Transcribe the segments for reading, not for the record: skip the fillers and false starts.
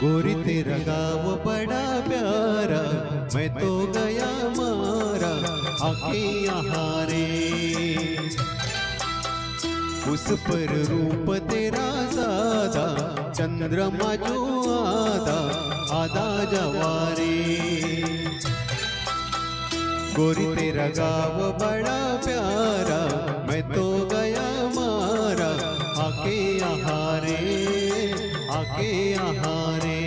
गोरी तेरा गाँव बड़ा प्यारा, मैं तो गया मारा आके यहाँ रे। उस पर रूप तेरा सादा, चंद्रमा जो आधा आधा जवारे। गोरी तेरा गाँव बड़ा प्यारा, मैं तो गया मारा आके यहाँ रे, आके यहाँ रे।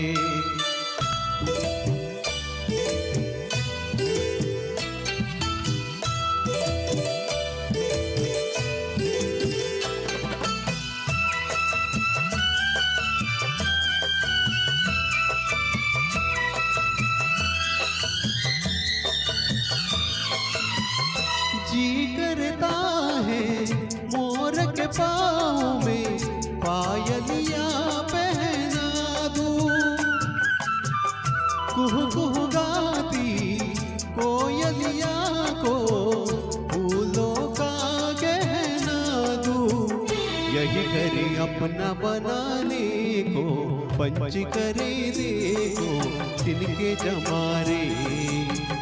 जी करता है मोर के पाँव में पायलिया पहना दूं, कुहू कुहू गाती कोयलिया को फूलों का गहना दूं। यही करे अपना बनाने को, पंच करे देखो तिनके जमारे,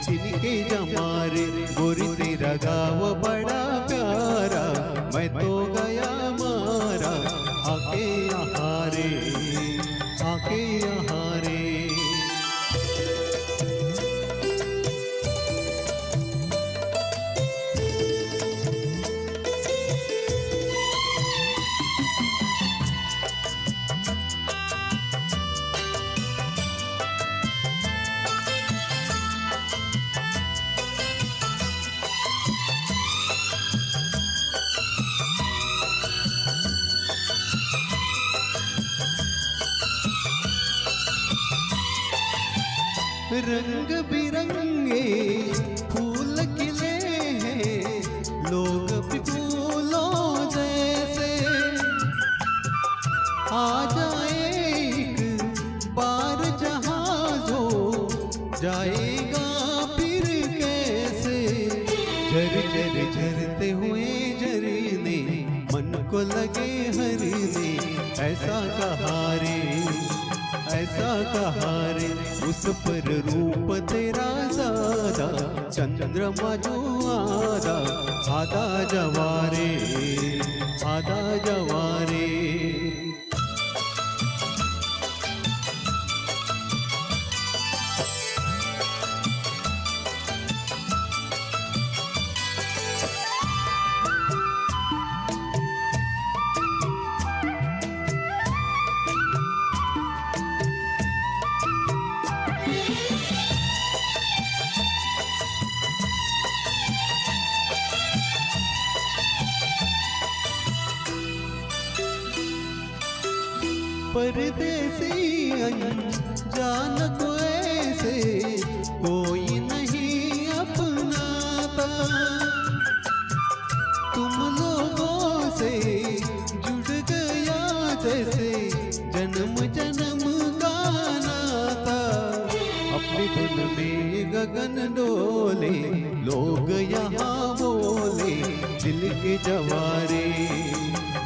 तिनके जमारे। गोरी तेरा गाँव बड़ा प्यारा, मैं तो गया मारा आके यहाँ रे, आके यहाँ रे। रंग बिरंगे फूल खिले हैं, लोग भी फूलों जैसे। आ जाए एक बार जहाँ हो जाएगा फिर कैसे। झर झर झरते हुए झरने मन को लगे हरने, ऐसा कहा रे, ऐसा कहा रे। उस पर रूप तेरा सादा, चंद्रमा जो आधा आधा जवारे, आधा जवारे। परदेसी अनजान को ऐसे कोई नहीं अपनाता, तुम लोगों से जुड़ गया जैसे जन्म जन्म का नाता। अपने दिल में गगन डोले, लोग यहाँ बोले दिल के जवारे,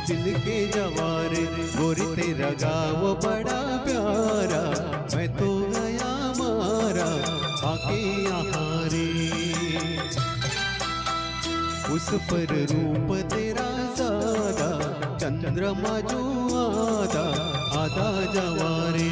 दिल के जवारे। गोरी तेरा गाँव बड़ा प्यारा, मैं तो गया मारा आके यहाँ रे। उस पर रूप तेरा सादा, चंद्रमा जो आधा आधा जवारे।